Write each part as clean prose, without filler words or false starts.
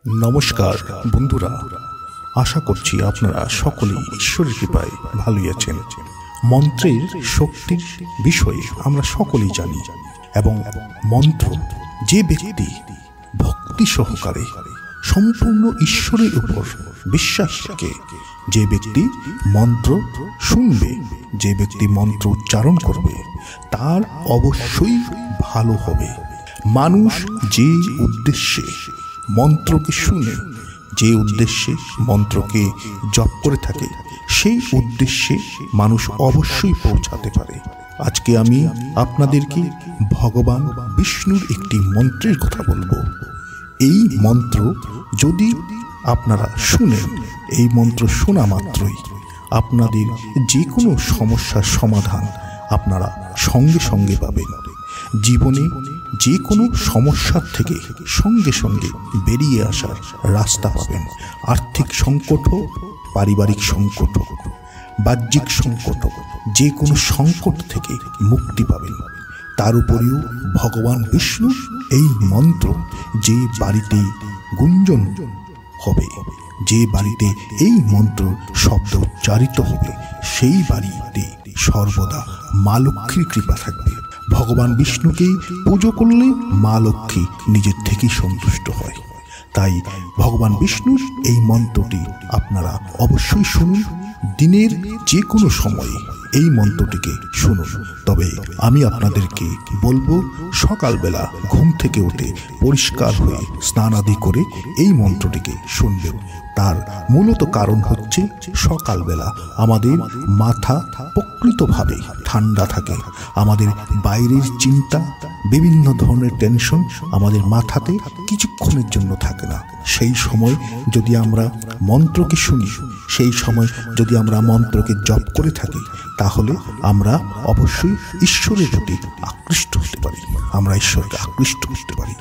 নমস্কার বন্ধুরা, আশা করছি আপনারা সকলেই ঈশ্বরের কৃপায় ভালোই আছেন। মন্ত্রের শক্তির বিষয়ে আমরা সকলেই জানি এবং মন্ত্র যে ব্যক্তি ভক্তি সহকারে সম্পূর্ণ ঈশ্বরের উপর বিশ্বাস রাখে, যে ব্যক্তি মন্ত্র শুনবে, যে ব্যক্তি মন্ত্র উচ্চারণ করবে, তার অবশ্যই ভালো হবে। মানুষ যে উদ্দেশ্যে মন্ত্রকে শুনে, যে উদ্দেশ্যে মন্ত্রকে জপ করে থাকে, সেই উদ্দেশ্যে মানুষ অবশ্যই পৌঁছাতে পারে। আজকে আমি আপনাদেরকে ভগবান বিষ্ণুর একটি মন্ত্রের কথা বলবো। এই মন্ত্র যদি আপনারা শুনেন, এই মন্ত্র শোনা মাত্রই আপনাদের যে কোনো সমস্যার সমাধান আপনারা সঙ্গে সঙ্গে পাবেন। জীবনে যে কোনো সমস্যার থেকে সঙ্গে সঙ্গে বেরিয়ে আসার রাস্তা পাবেন। আর্থিক সংকট হোক, পারিবারিক সংকট হোক, বাহ্যিক সংকট হোক, যে কোনো সংকট থেকে মুক্তি পাবেন। তার উপরেও ভগবান বিষ্ণু এই মন্ত্র যে বাড়িতে গুঞ্জন হবে, যে বাড়িতে এই মন্ত্র শব্দ উচ্চারিত হবে, সেই বাড়িতে সর্বদা মা লক্ষ্মীর কৃপা থাকবে। ভগবান বিষ্ণুকে পুজো করলে মা লক্ষ্মী নিজের থেকেই সন্তুষ্ট হয়। তাই ভগবান বিষ্ণুর এই মন্ত্রটি আপনারা অবশ্যই শুনুন। দিনের যে কোনো সময়ে এই মন্ত্রটিকে শুনুন। তবে আমি আপনাদেরকে বলবো, সকালবেলা ঘুম থেকে উঠে পরিষ্কার হয়ে স্নান আদি করে এই মন্ত্রটিকে শুনবেন। তার মূলত কারণ হচ্ছে, সকালবেলা আমাদের মাথা প্রকৃতভাবে ঠান্ডা থাকে। আমাদের বাইরের চিন্তা, বিভিন্ন ধরনের টেনশন আমাদের মাথাতে কিছুক্ষণের জন্য থাকে না। সেই সময় যদি আমরা মন্ত্রকে শুনি, সেই সময় যদি আমরা মন্ত্রকে জপ করে থাকি, তাহলে আমরা অবশ্যই ঈশ্বরের প্রতি আকৃষ্ট হতে পারি, আমরা ঈশ্বরকে আকৃষ্ট করতে পারি।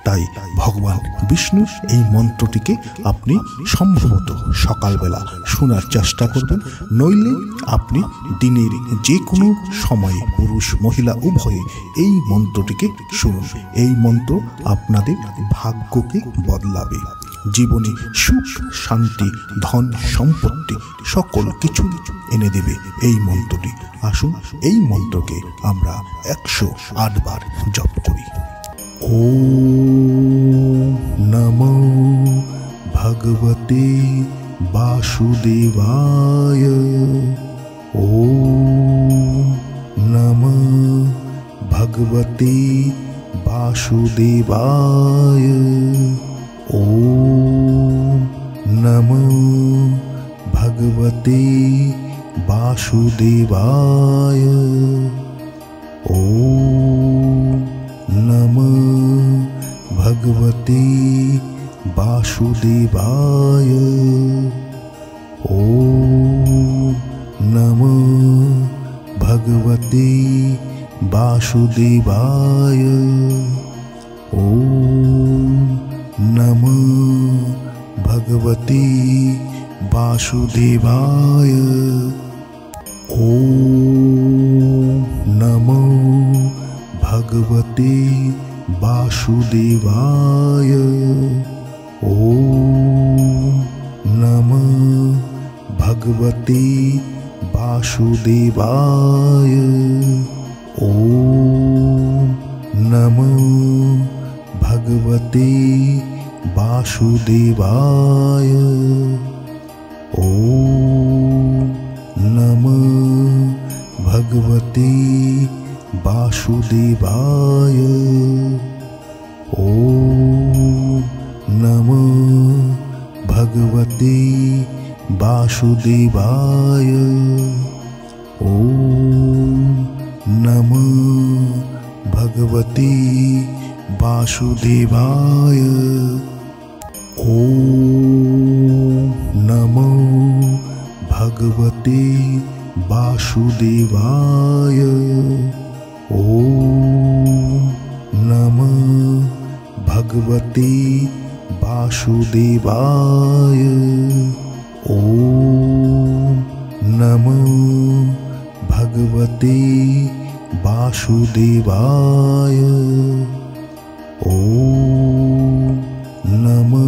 তাই ভগবান বিষ্ণুর এই মন্ত্রটিকে আপনি সম্ভবত সকালবেলা শোনার চেষ্টা করবেন। নইলে আপনি দিনের যে কোনো সময়ে, পুরুষ মহিলা উভয়ে এই মন্ত্রটিকে শুনুন। এই মন্ত্র আপনাদের ভাগ্যকে বদলাবে। জীবনে সুখ, শান্তি, ধন সম্পত্তি সকল কিছু এনে দেবে এই মন্ত্রটি। আসুন এই মন্ত্রকে আমরা 108 বার জপ করি। ওম নমো ভগবতে বাসুদেবায়। ওম নমো ভগবতে বাসুদেবায়। ওম নমো ভগবতে বাসুদেবায়। ওম নমো ভগবতে বাসুদেবায়। ওম নমো ভগবতে বাসুদেবায়। ওম নমো ভগবতে বাসুদেবায়। ওম নমো ভগবতে বাসুদেবায়। ওম নমো ভগবতে বাসুদেবায়। ওম নমো ভগবতে বাসুদেবায়। ওম নমো ভগবতে বাসুদেবায়। ওম নমো ভগবতে বাসুদেবায়। ওম নমো ভগবতে বাসুদেবায়। ওম নমো ভগবতে বাসুদেবায়। ওম নমো ভগবতে বাসুদেবায়। ওম নমো ভগবতে বাসুদেবায়। ওম নমো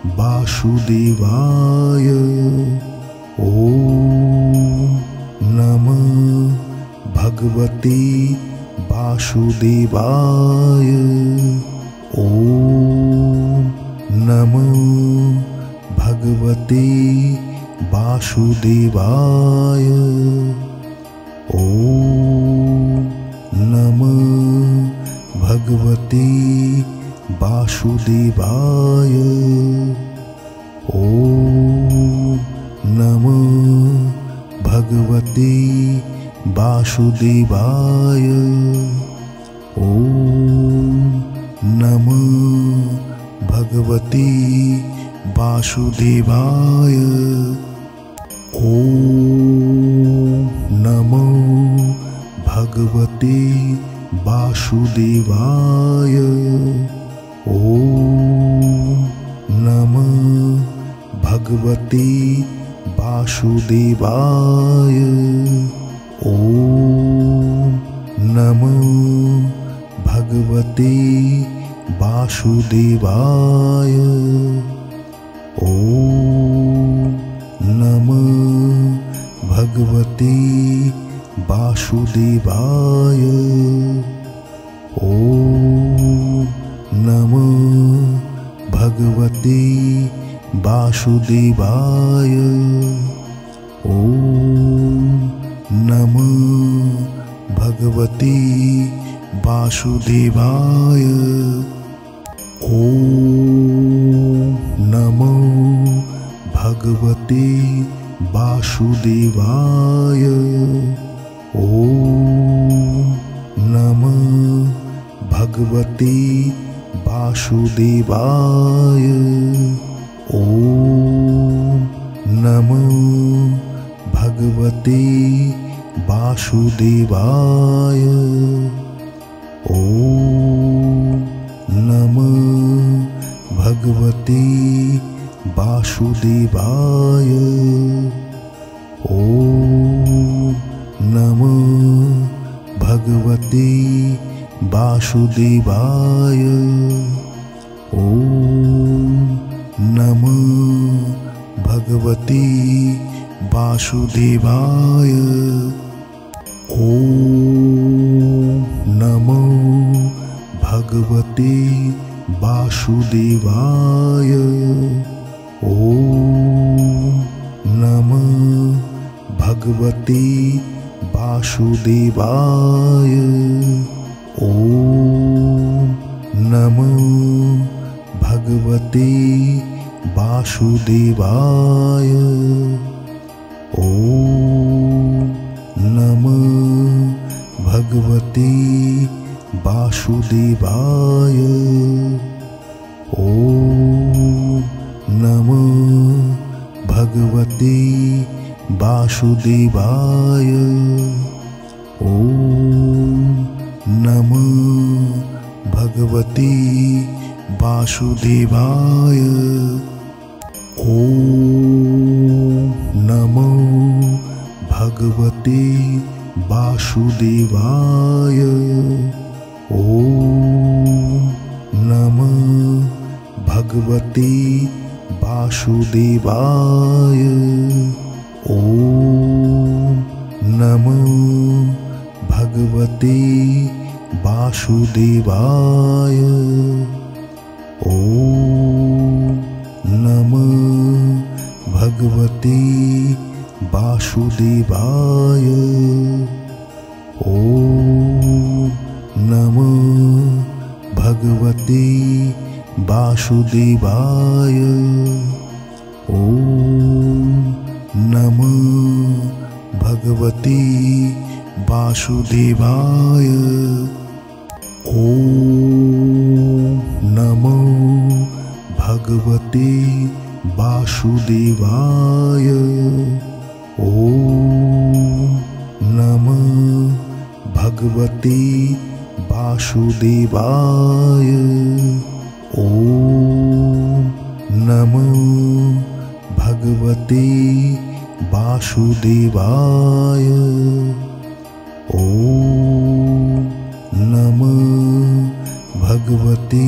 वासुदेवाय। ॐ नमः भगवते वासुदेवाय। ॐ नमः भगवते वासुदेवाय। ॐ नमः भगवते वासुदेवाय। ॐ नमः भगवते वासुदेवाय। ॐ नमः भगवते वासुदेवाय। ॐ नमो भगवते वासुदेवाय। ॐ नमः भगवते वासुदेवाय। ॐ नमो भगवते वासुदेवाय। ॐ नमः भगवते वासुदेवाय। ॐ नमः भगवते वासुदेवाय। ॐ नमः भगवते वासुदेवाय। ॐ नमो भगवते वासुदेवाय। ॐ नमः भगवते वासुदेवाय। ॐ नमः भगवते वासुदेवाय। ॐ नमः भगवते वासुदेवाय। ॐ नमः भगवते वासुदेवाय। ॐ नमः भगवते वासुदेवाय। ॐ नमो भगवते वासुदेवाय। ॐ नमः भगवते वासुदेवाय। ॐ नमः भगवते वासुदेवाय। ॐ नमः भगवते वासुदेवाय। ॐ नमः भगवते वासुदेवाय। ॐ नमः भगवते वासुदेवाय। ॐ नमो भगवते वासुदेवाय। ॐ नमः भगवते वासुदेवाय। ॐ नमः भगवते वासुदेवाय। ॐ नमः भगवते वासुदेवाय। ॐ नमः भगवते वासुदेवाय। ॐ नमः भगवते वासुदेवाय। ॐ नमो भगवते वासुदेवाय। ॐ नमः भगवते वासुदेवाय। ॐ नमः भगवते वासुदेवाय। ॐ नमः भगवते